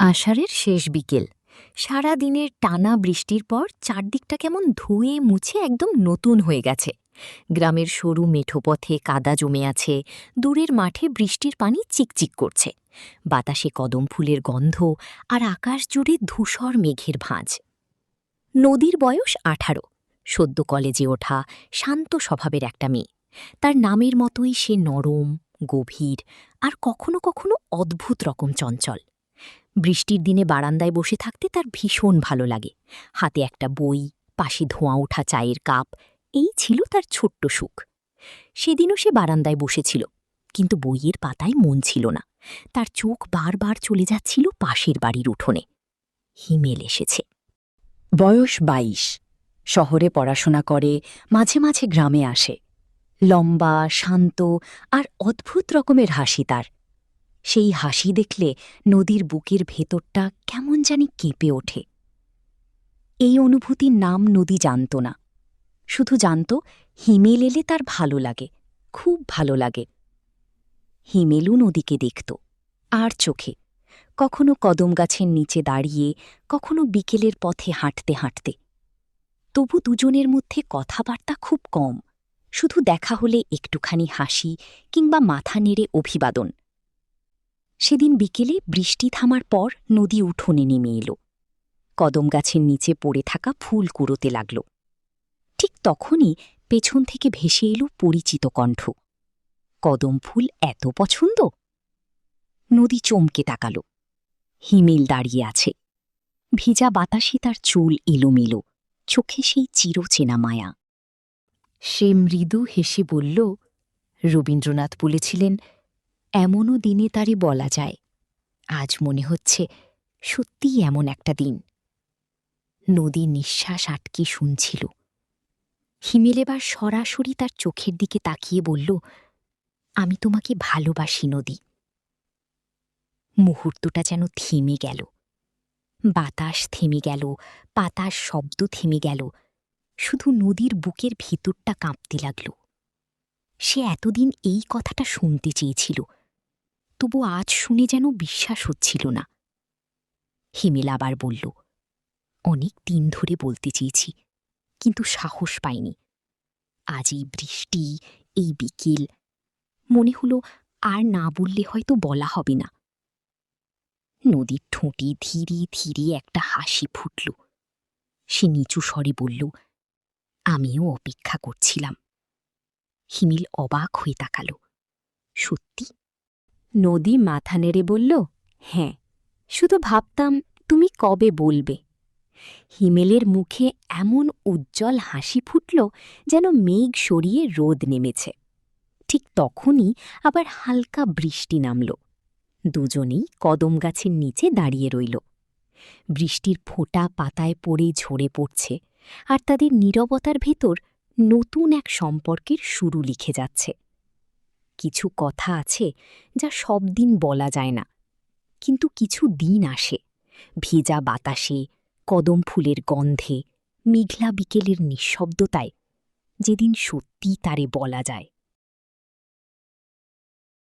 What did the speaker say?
আষাঢ়ের শেষ বিকেল। সারা দিনের টানা বৃষ্টির পর চারদিকটা কেমন ধুয়ে মুছে একদম নতুন হয়ে গেছে। গ্রামের সরু মেঠো পথে কাদা জমে আছে, দূরের মাঠে বৃষ্টির পানি চিকচিক করছে, বাতাসে কদম ফুলের গন্ধ, আর আকাশ জুড়ে ধূসর মেঘের ভাঁজ। নদীর বয়স 18, সদ্য কলেজে ওঠা, শান্ত স্বভাবের একটা মেয়ে। তার নামের মতোই সে নরম, গভীর, আর কখনো কখনো অদ্ভুত রকম চঞ্চল। বৃষ্টির দিনে বারান্দায় বসে থাকতে তার ভীষণ ভালো লাগে। হাতে একটা বই, পাশে ধোঁয়া ওঠা চায়ের কাপ, এই ছিল তার ছোট্ট সুখ। সেদিনও সে বারান্দায় বসেছিল, কিন্তু বইয়ের পাতায় মন ছিল না। তার চোখ বারবার চলে যাচ্ছিল পাশের বাড়ির উঠোনে। হিমেল এসেছে। বয়স 22, শহরে পড়াশোনা করে, মাঝে মাঝে গ্রামে আসে। লম্বা, শান্ত, আর অদ্ভুত রকমের হাসি তার। সেই হাসি দেখলে নদীর বুকের ভেতরটা কেমন জানি কেঁপে ওঠে। এই অনুভূতির নাম নদী জানত না, শুধু জানত হিমেল এলে তার ভালো লাগে, খুব ভালো লাগে। হিমেলও নদীকে দেখত, আর চোখে, কখনো কদম গাছের নিচে দাঁড়িয়ে, কখনো বিকেলের পথে হাঁটতে হাঁটতে। তবু দুজনের মধ্যে কথাবার্তা খুব কম, শুধু দেখা হলে একটুখানি হাসি কিংবা মাথা নেড়ে অভিবাদন। সেদিন বিকেলে বৃষ্টি থামার পর নদী উঠোনে নেমে এলো। কদম গাছের নিচে পড়ে থাকা ফুল কুড়োতে লাগল। ঠিক তখনই পেছন থেকে ভেসে এলো পরিচিত কণ্ঠ। কদম ফুল এত পছন্দ? নদী চমকে তাকাল। হিমেল দাঁড়িয়ে আছে। ভিজা বাতাসে তার চুল এলোমেলো, চোখে সেই চিরচেনা মায়া। সে মৃদু হেসে বলল, রবীন্দ্রনাথ বলেছিলেন, এমনও দিনে তারে বলা যায়। আজ মনে হচ্ছে সত্যিই এমন একটা দিন। নদী নিঃশ্বাস আটকে শুনছিল। হিমেল এবার সরাসরি তার চোখের দিকে তাকিয়ে বলল, আমি তোমাকে ভালোবাসি নদী। মুহূর্তটা যেন থেমে গেল। বাতাস থেমে গেল, পাতার শব্দ থেমে গেল, শুধু নদীর বুকের ভিতরটা কাঁপতে লাগল। সে এতদিন এই কথাটা শুনতে চেয়েছিল, তবু আজ শুনে যেন বিশ্বাস হচ্ছিল না। হিমেল আবার বলল, অনেক দিন ধরে বলতে চেয়েছি, কিন্তু সাহস পাইনি। আজ এই বৃষ্টি, এই বিকেল, মনে হলো আর না বললে হয়তো বলা হবে না। নদীর ঠোঁটে ধীরে ধীরে একটা হাসি ফুটল। সে নিচু স্বরে বলল, আমিও অপেক্ষা করছিলাম। হিমেল অবাক হয়ে তাকাল। সত্যি? নদী মাথা নেড়ে বলল, হ্যাঁ, শুধু ভাবতাম তুমি কবে বলবে। হিমেলের মুখে এমন উজ্জ্বল হাসি ফুটল যেন মেঘ সরিয়ে রোদ নেমেছে। ঠিক তখনই আবার হালকা বৃষ্টি নামল। দুজনেই কদম গাছের নিচে দাঁড়িয়ে রইল। বৃষ্টির ফোঁটা পাতায় পড়ে ঝরে পড়ছে, আর তাদের নীরবতার ভেতর নতুন এক সম্পর্কের শুরু লিখে যাচ্ছে। কিছু কথা আছে যা সব দিন বলা যায় না, কিন্তু কিছু দিন আসে, ভেজা বাতাসে, কদম ফুলের গন্ধে, মেঘলা বিকেলের নিঃশব্দতায়, যেদিন সত্যি তারে বলা যায়।